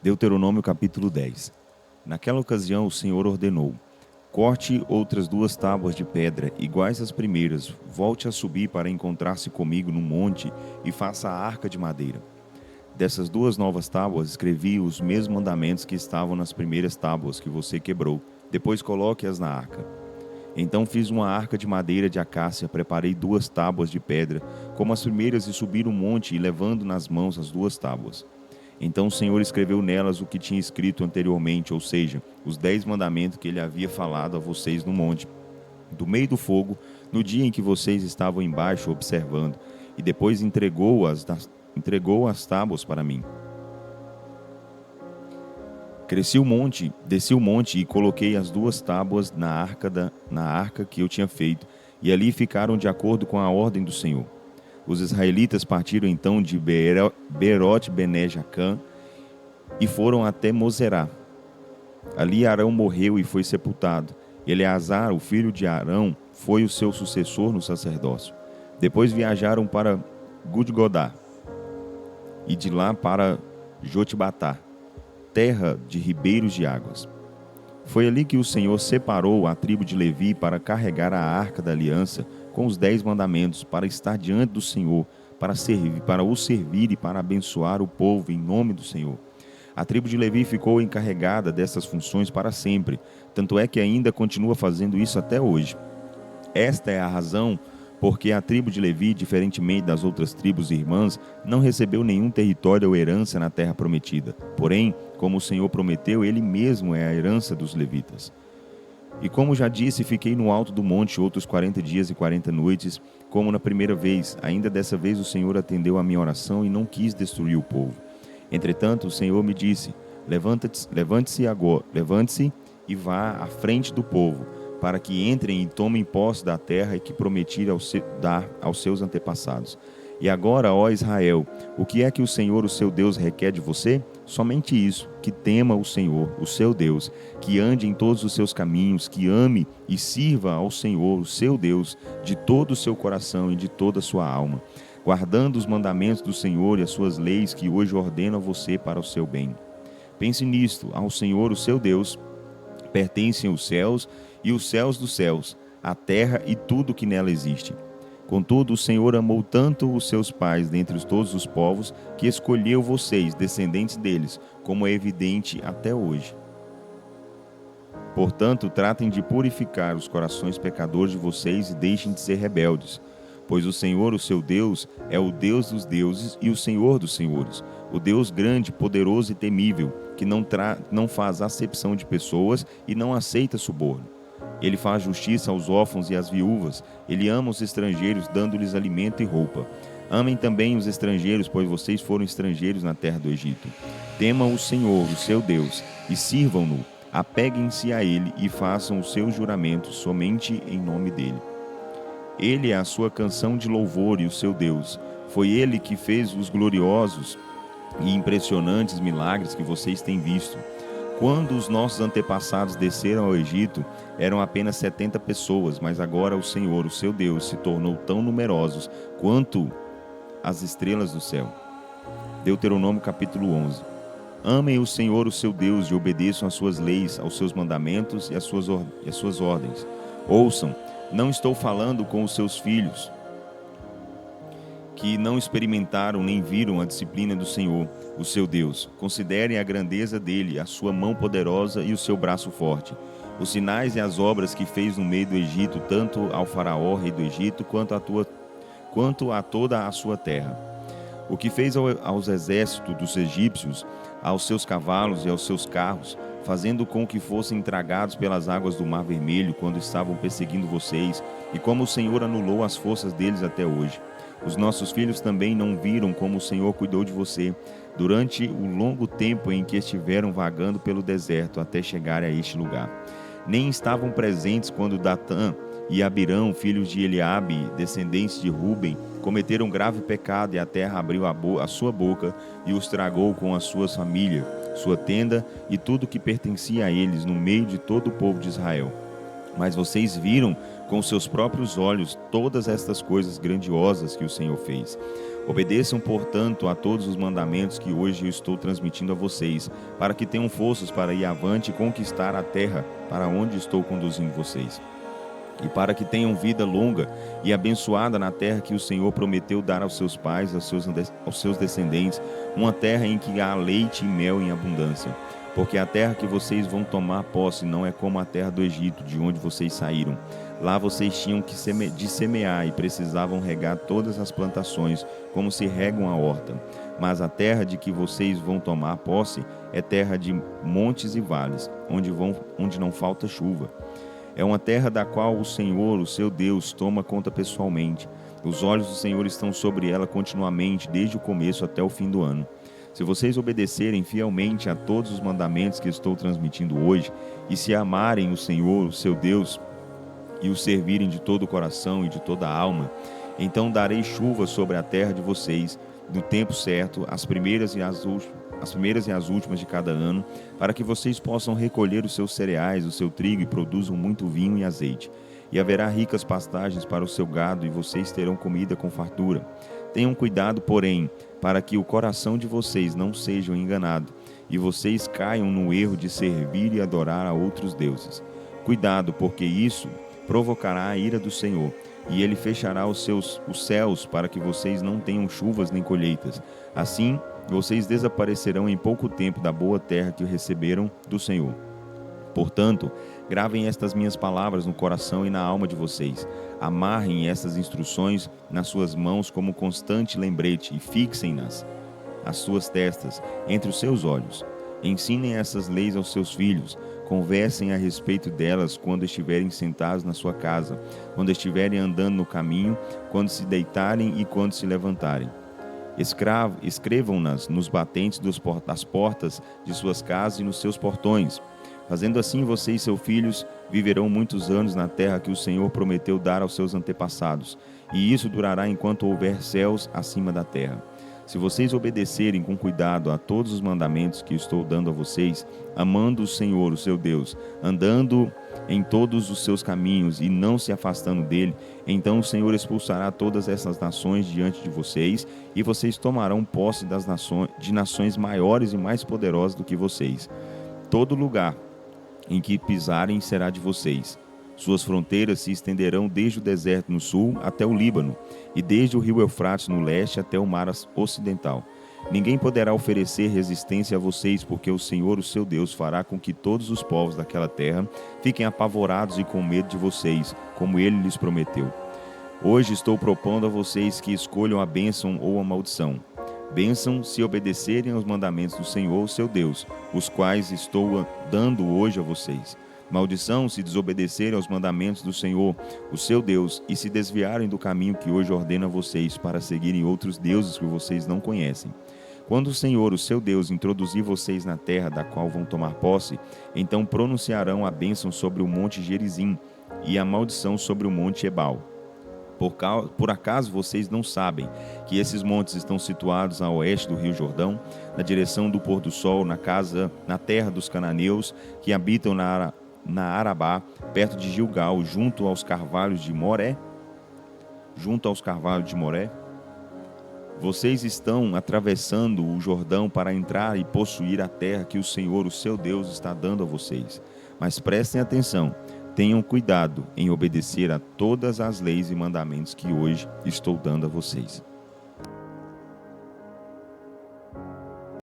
Deuteronômio capítulo 10. Naquela ocasião o Senhor ordenou: corte outras 2 tábuas de pedra, iguais às primeiras, volte a subir para encontrar-se comigo no monte e faça a arca de madeira. Dessas 2 novas tábuas escrevi os mesmos mandamentos que estavam nas primeiras tábuas que você quebrou. Depois coloque-as na arca. Então fiz uma arca de madeira de acácia, preparei 2 tábuas de pedra, como as primeiras, e subi o monte, e levando nas mãos as 2 tábuas. Então o Senhor escreveu nelas o que tinha escrito anteriormente, ou seja, os 10 mandamentos que ele havia falado a vocês no monte, do meio do fogo, no dia em que vocês estavam embaixo observando, e depois entregou as tábuas para mim. Desci o monte e coloquei as 2 tábuas na arca que eu tinha feito, e ali ficaram de acordo com a ordem do Senhor. Os israelitas partiram então de Beerote Bene-Jacã e foram até Moserá. Ali Arão morreu e foi sepultado. Eleazar, o filho de Arão, foi o seu sucessor no sacerdócio. Depois viajaram para Gudgodá e de lá para Jotbatá, terra de ribeiros de águas. Foi ali que o Senhor separou a tribo de Levi para carregar a arca da aliança com os 10 mandamentos, para estar diante do Senhor, para o servir e para abençoar o povo em nome do Senhor. A tribo de Levi ficou encarregada dessas funções para sempre, tanto é que ainda continua fazendo isso até hoje. Esta é a razão porque a tribo de Levi, diferentemente das outras tribos irmãs, não recebeu nenhum território ou herança na terra prometida. Porém, como o Senhor prometeu, ele mesmo é a herança dos levitas. E como já disse, fiquei no alto do monte outros 40 dias e 40 noites, como na primeira vez. Ainda dessa vez o Senhor atendeu a minha oração e não quis destruir o povo. Entretanto, o Senhor me disse: levante-se e vá à frente do povo, para que entrem e tomem posse da terra que prometi dar aos seus antepassados. E agora, ó Israel, o que é que o Senhor, o seu Deus, requer de você? Somente isso, que tema o Senhor, o seu Deus, que ande em todos os seus caminhos, que ame e sirva ao Senhor, o seu Deus, de todo o seu coração e de toda a sua alma, guardando os mandamentos do Senhor e as suas leis que hoje ordeno a você para o seu bem. Pense nisto: ao Senhor, o seu Deus, pertencem os céus e os céus dos céus, a terra e tudo que nela existe. Contudo, o Senhor amou tanto os seus pais dentre todos os povos, que escolheu vocês, descendentes deles, como é evidente até hoje. Portanto, tratem de purificar os corações pecadores de vocês e deixem de ser rebeldes. Pois o Senhor, o seu Deus, é o Deus dos deuses e o Senhor dos senhores, o Deus grande, poderoso e temível, que não faz acepção de pessoas e não aceita suborno. Ele faz justiça aos órfãos e às viúvas. Ele ama os estrangeiros, dando-lhes alimento e roupa. Amem também os estrangeiros, pois vocês foram estrangeiros na terra do Egito. Temam o Senhor, o seu Deus, e sirvam-no. Apeguem-se a ele e façam os seus juramentos somente em nome dele. Ele é a sua canção de louvor e o seu Deus. Foi ele que fez os gloriosos e impressionantes milagres que vocês têm visto. Quando os nossos antepassados desceram ao Egito, eram apenas 70 pessoas, mas agora o Senhor, o seu Deus, se tornou tão numerosos quanto as estrelas do céu. Deuteronômio capítulo 11. Amem o Senhor, o seu Deus, e obedeçam às suas leis, aos seus mandamentos e às suas ordens. Ouçam, não estou falando com os seus filhos, que não experimentaram nem viram a disciplina do Senhor, o seu Deus. Considerem a grandeza dele, a sua mão poderosa e o seu braço forte, os sinais e as obras que fez no meio do Egito, tanto ao faraó, rei do Egito, quanto a toda a sua terra. O que fez aos exércitos dos egípcios, aos seus cavalos e aos seus carros, fazendo com que fossem tragados pelas águas do Mar Vermelho quando estavam perseguindo vocês, e como o Senhor anulou as forças deles até hoje. Os nossos filhos também não viram como o Senhor cuidou de você durante o longo tempo em que estiveram vagando pelo deserto até chegarem a este lugar. Nem estavam presentes quando Datã e Abirão, filhos de Eliabe, descendentes de Ruben, cometeram grave pecado, e a terra abriu a sua boca e os tragou com as suas famílias, sua tenda e tudo que pertencia a eles no meio de todo o povo de Israel. Mas vocês viram com seus próprios olhos todas estas coisas grandiosas que o Senhor fez. Obedeçam, portanto, a todos os mandamentos que hoje eu estou transmitindo a vocês, para que tenham forças para ir avante e conquistar a terra para onde estou conduzindo vocês. E para que tenham vida longa e abençoada na terra que o Senhor prometeu dar aos seus pais, aos seus descendentes, uma terra em que há leite e mel em abundância. Porque a terra que vocês vão tomar posse não é como a terra do Egito, de onde vocês saíram. Lá vocês tinham de semear e precisavam regar todas as plantações, como se regam a horta. Mas a terra de que vocês vão tomar posse é terra de montes e vales, onde não falta chuva. É uma terra da qual o Senhor, o seu Deus, toma conta pessoalmente. Os olhos do Senhor estão sobre ela continuamente, desde o começo até o fim do ano. Se vocês obedecerem fielmente a todos os mandamentos que estou transmitindo hoje, e se amarem o Senhor, o seu Deus, e o servirem de todo o coração e de toda a alma, então darei chuva sobre a terra de vocês, no tempo certo, as primeiras e as últimas de cada ano, para que vocês possam recolher os seus cereais, o seu trigo, e produzam muito vinho e azeite. E haverá ricas pastagens para o seu gado, e vocês terão comida com fartura. Tenham cuidado, porém, para que o coração de vocês não seja enganado, e vocês caiam no erro de servir e adorar a outros deuses. Cuidado, porque isso provocará a ira do Senhor, e ele fechará os céus para que vocês não tenham chuvas nem colheitas. Assim, vocês desaparecerão em pouco tempo da boa terra que receberam do Senhor. Portanto, gravem estas minhas palavras no coração e na alma de vocês. Amarrem estas instruções nas suas mãos como constante lembrete e fixem-nas às suas testas, entre os seus olhos. Ensinem essas leis aos seus filhos. Conversem a respeito delas quando estiverem sentados na sua casa, quando estiverem andando no caminho, quando se deitarem e quando se levantarem. Escrevam-nas nos batentes das portas de suas casas e nos seus portões. Fazendo assim, você e seus filhos viverão muitos anos na terra que o Senhor prometeu dar aos seus antepassados, e isso durará enquanto houver céus acima da terra. Se vocês obedecerem com cuidado a todos os mandamentos que estou dando a vocês, amando o Senhor, o seu Deus, andando em todos os seus caminhos e não se afastando dele, então o Senhor expulsará todas essas nações diante de vocês, e vocês tomarão posse de nações maiores e mais poderosas do que vocês. Todo lugar em que pisarem será de vocês. Suas fronteiras se estenderão desde o deserto no sul até o Líbano, e desde o rio Eufrates no leste até o mar ocidental. Ninguém poderá oferecer resistência a vocês, porque o Senhor, o seu Deus, fará com que todos os povos daquela terra fiquem apavorados e com medo de vocês, como ele lhes prometeu. Hoje estou propondo a vocês que escolham a bênção ou a maldição. Bênção se obedecerem aos mandamentos do Senhor, o seu Deus, os quais estou dando hoje a vocês. Maldição se desobedecerem aos mandamentos do Senhor, o seu Deus, e se desviarem do caminho que hoje ordeno a vocês para seguirem outros deuses que vocês não conhecem. Quando o Senhor, o seu Deus, introduzir vocês na terra da qual vão tomar posse, então pronunciarão a bênção sobre o monte Gerizim e a maldição sobre o monte Ebal. Por acaso vocês não sabem que esses montes estão situados a oeste do rio Jordão, na direção do pôr do sol, na terra dos cananeus, que habitam na Arabá, perto de Gilgal, junto aos carvalhos de Moré? Vocês estão atravessando o Jordão para entrar e possuir a terra que o Senhor, o seu Deus, está dando a vocês. Mas prestem atenção, tenham cuidado em obedecer a todas as leis e mandamentos que hoje estou dando a vocês.